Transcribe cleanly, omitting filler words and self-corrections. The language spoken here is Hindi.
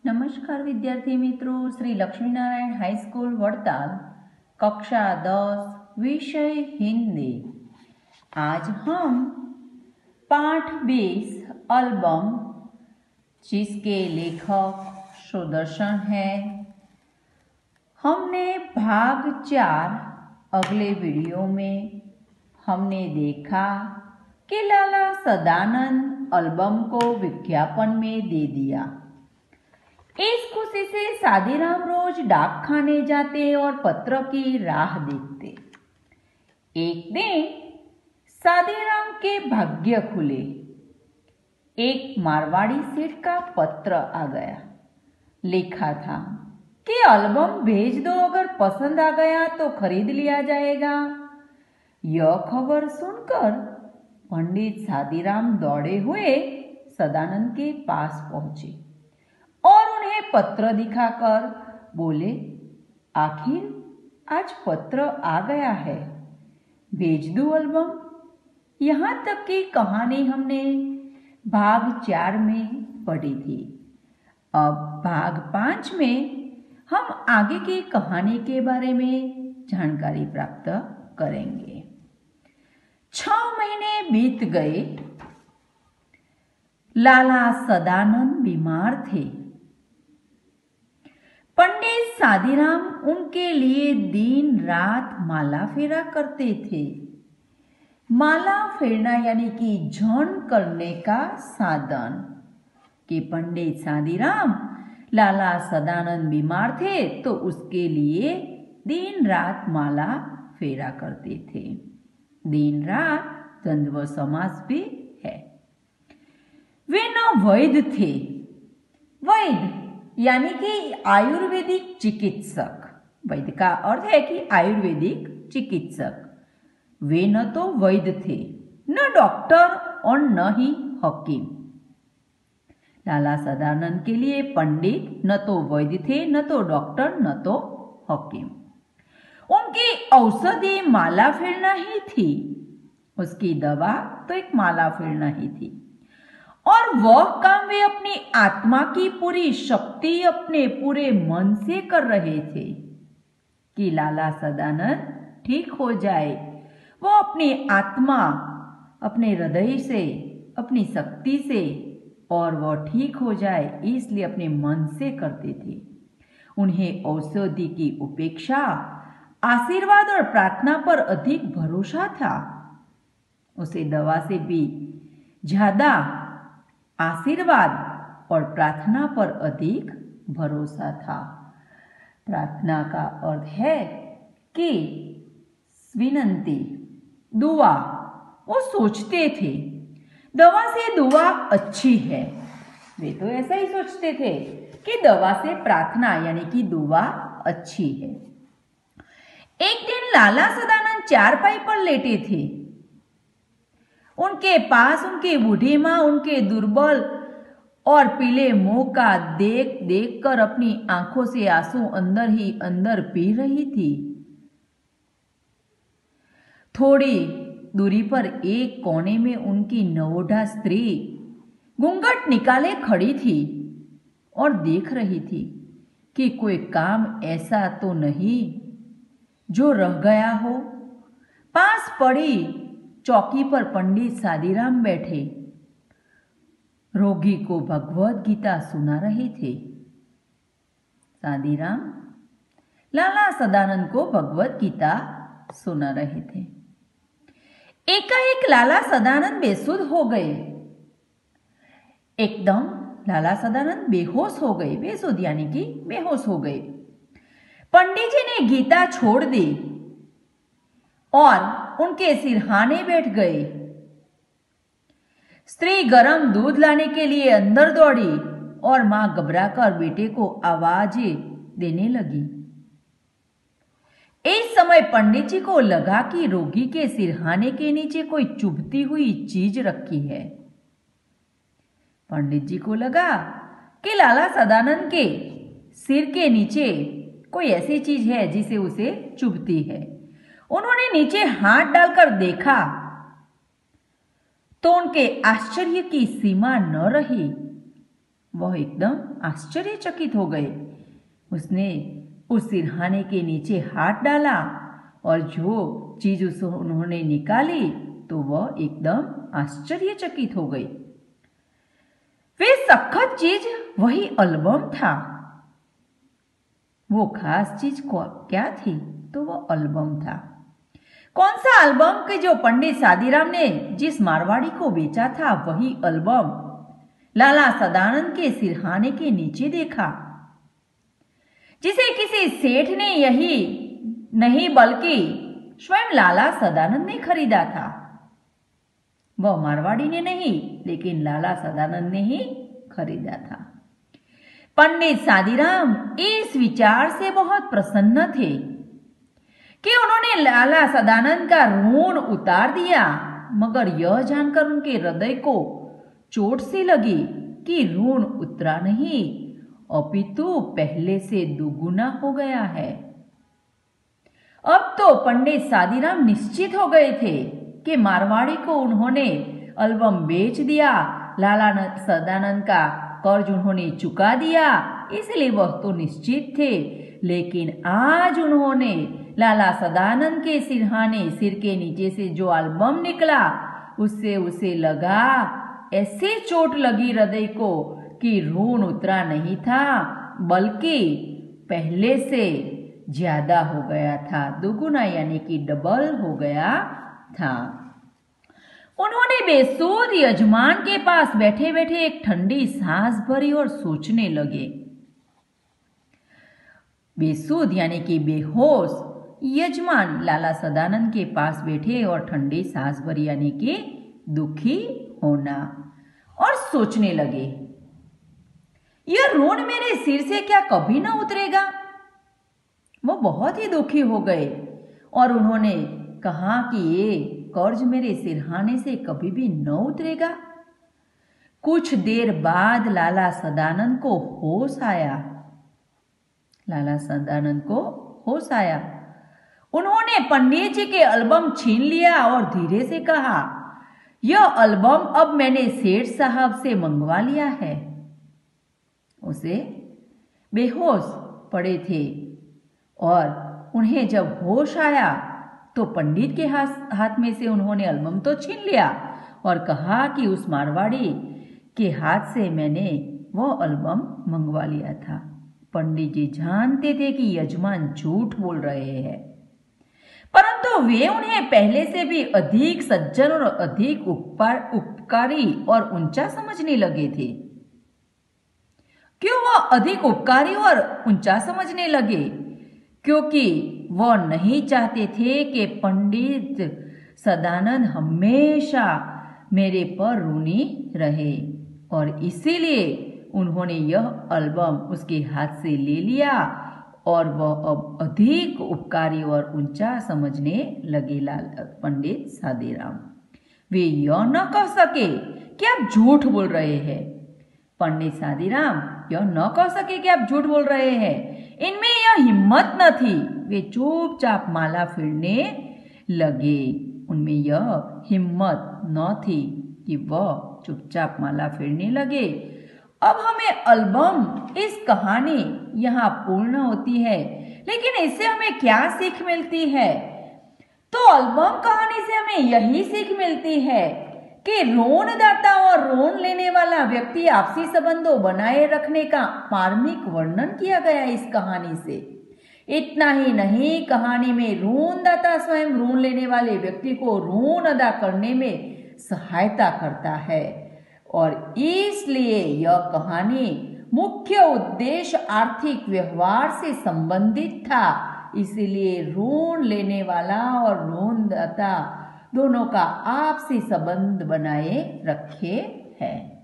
नमस्कार विद्यार्थी मित्रों, श्री लक्ष्मीनारायण हाई स्कूल वड़ताल, कक्षा 10, विषय हिंदी। आज हम पाठ 20 एल्बम, जिसके लेखक सुदर्शन है, हमने भाग 4 अगले वीडियो में हमने देखा कि लाला सदानंद एल्बम को विज्ञापन में दे दिया। इस खुशी से सादीराम रोज डाक खाने जाते और पत्र की राह देखते। एक दिन सादीराम के भाग्य खुले। एक मारवाड़ी सेठ का पत्र आ गया। लिखा था कि एल्बम भेज दो, अगर पसंद आ गया तो खरीद लिया जाएगा। यह खबर सुनकर पंडित सादीराम दौड़े हुए सदानंद के पास पहुंचे और उन्हें पत्र दिखाकर बोले, आखिर आज पत्र आ गया है, भेज दूं एल्बम। यहाँ तक की कहानी हमने भाग 4 में पढ़ी थी। अब भाग 5 में हम आगे की कहानी के बारे में जानकारी प्राप्त करेंगे। 6 महीने बीत गए। लाला सदानंद बीमार थे। पंडित सादीराम उनके लिए दिन रात माला फेरा करते थे। माला फेरना यानी कि जन करने का साधन। कि पंडित सादीराम लाला सदानंद बीमार थे तो उसके लिए दिन रात माला फेरा करते थे। दिन रात द्वंद्व समास भी है। वे न वैद्य थे। वैद्य यानी कि आयुर्वेदिक चिकित्सक। वैद्य का अर्थ है कि आयुर्वेदिक चिकित्सक। वे न तो वैद्य थे, न डॉक्टर और न ही हकीम। लाला सदानंद के लिए पंडित न तो वैद्य थे, न तो डॉक्टर, न तो हकीम। उनकी औषधि माला फेरना ही थी। उसकी दवा तो एक माला फेरना ही थी। और वह काम वे अपनी आत्मा की पूरी शक्ति, अपने पूरे मन से कर रहे थे कि लाला सदानंद ठीक हो जाए। वो अपनी आत्मा, अपने हृदय से, अपनी शक्ति से, और वह ठीक हो जाए इसलिए अपने मन से करते थे। उन्हें औषधि की उपेक्षा, आशीर्वाद और प्रार्थना पर अधिक भरोसा था। उसे दवा से भी ज्यादा आशीर्वाद और प्रार्थना पर अधिक भरोसा था। प्रार्थना का अर्थ है कि विनंती, दुआ। वो सोचते थे दवा से दुआ अच्छी है। वे तो ऐसा ही सोचते थे कि दवा से प्रार्थना यानी कि दुआ अच्छी है। एक दिन लाला सदानंद चारपाई पर लेटे थे। उनके पास उनकी बूढ़ी माँ उनके दुर्बल और पीले मुंह का देख देख कर अपनी आंखों से आंसू अंदर ही अंदर पी रही थी। थोड़ी दूरी पर एक कोने में उनकी नवोढ़ा स्त्री घूंघट निकाले खड़ी थी और देख रही थी कि कोई काम ऐसा तो नहीं जो रह गया हो। पास पड़ी चौकी पर पंडित सादीराम बैठे रोगी को भगवत गीता सुना रहे थे। सादीराम लाला सदानंद को भगवत गीता सुना रहे थे। एकाएक लाला सदानंद बेसुध हो गए। एकदम लाला सदानंद बेहोश हो गए। बेसुध यानी कि बेहोश हो गए। पंडित जी ने गीता छोड़ दी और उनके सिरहाने बैठ गए। स्त्री गरम दूध लाने के लिए अंदर दौड़ी और मां घबराकर बेटे को आवाजें देने लगी। इस समय पंडित जी को लगा कि रोगी के सिरहाने के नीचे कोई चुभती हुई चीज रखी है। पंडित जी को लगा कि लाला सदानंद के सिर के नीचे कोई ऐसी चीज है जिसे उसे चुभती है। उन्होंने नीचे हाथ डालकर देखा तो उनके आश्चर्य की सीमा न रही। वह एकदम आश्चर्यचकित हो गए। उसने उस सिरहाने के नीचे हाथ डाला और जो चीज उन्होंने निकाली तो वह एकदम आश्चर्यचकित हो गई। वे सखत चीज वही एल्बम था। वो खास चीज क्या थी? तो वो एल्बम था। कौन सा एल्बम कि जो पंडित सादीराम ने जिस मारवाड़ी को बेचा था वही एल्बम लाला सदानंद के सिरहाने के नीचे देखा, जिसे किसी सेठ ने यही नहीं बल्कि स्वयं लाला सदानंद ने खरीदा था। वह मारवाड़ी ने नहीं, लेकिन लाला सदानंद ने ही खरीदा था। पंडित सादीराम इस विचार से बहुत प्रसन्न थे कि उन्होंने लाला सदानंद का ऋण उतार दिया, मगर यह जानकर उनके हृदय को चोट सी लगी कि ऋण उतरा नहीं, अपितु पहले से दुगुना हो गया है। अब तो पंडित सादीराम निश्चित हो गए थे कि मारवाड़ी को उन्होंने एल्बम बेच दिया, लाला सदानंद का कर्ज उन्होंने चुका दिया, इसलिए वह तो निश्चित थे। लेकिन आज उन्होंने लाला सदानंद के सिर के नीचे से जो एल्बम निकला उससे उसे लगा, ऐसे चोट लगी हृदय को कि ऋण उतरा नहीं था, बल्कि पहले से ज्यादा हो गया था, दुगुना यानी कि डबल हो गया था। उन्होंने बेसुध यजमान के पास बैठे बैठे एक ठंडी सांस भरी और सोचने लगे। बेसुध यानी कि बेहोश यजमान लाला सदानंद के पास बैठे और ठंडी सांस भरी यानी कि दुखी होना, और सोचने लगे, यह ऋण मेरे सिर से क्या कभी ना उतरेगा? वो बहुत ही दुखी हो गए और उन्होंने कहा कि ये कर्ज मेरे सिरहाने से कभी भी न उतरेगा। कुछ देर बाद लाला सदानंद को होश आया। लाला सदानंद को होश आया। उन्होंने पंडित जी के एल्बम छीन लिया और धीरे से कहा, यह एल्बम अब मैंने सेठ साहब से मंगवा लिया है। उसे बेहोश पड़े थे और उन्हें जब होश आया तो पंडित के हाथ में से उन्होंने एल्बम तो छीन लिया और कहा कि उस मारवाड़ी के हाथ से मैंने वो एल्बम मंगवा लिया था। पंडित जी जानते थे कि यजमान झूठ बोल रहे हैं, परंतु वे उन्हें पहले से भी अधिक सज्जन और अधिक उपकारी और ऊंचा समझने लगे थे। क्यों वह अधिक उपकारी और ऊंचा समझने लगे? क्योंकि वह नहीं चाहते थे कि पंडित सदानंद हमेशा मेरे पर ऋणी रहे, और इसीलिए उन्होंने यह एल्बम उसके हाथ से ले लिया और वह अब अधिक उपकारी और ऊंचा समझने लगे पंडित सादीराम। वे यह न कह सके कि आप झूठ बोल रहे हैं। पंडित सादीराम यह न कह सके कि आप झूठ बोल रहे हैं, इनमें यह हिम्मत न थी। वे चुपचाप माला फेरने लगे। उनमें यह हिम्मत न थी कि वह चुपचाप माला फेरने लगे। अब हमें एल्बम इस कहानी यहाँ पूर्ण होती है, लेकिन इससे हमें क्या सीख मिलती है? तो एल्बम कहानी से हमें यही सीख मिलती है कि ऋणदाता और ऋण लेने वाला व्यक्ति आपसी संबंधों बनाए रखने का मार्मिक वर्णन किया गया इस कहानी से। इतना ही नहीं, कहानी में ऋणदाता स्वयं ऋण लेने वाले व्यक्ति को ऋण अदा करने में सहायता करता है, और इसलिए यह कहानी मुख्य उद्देश्य आर्थिक व्यवहार से संबंधित था। इसलिए ऋण लेने वाला और ऋणदाता दोनों का आपसी संबंध बनाए रखे है।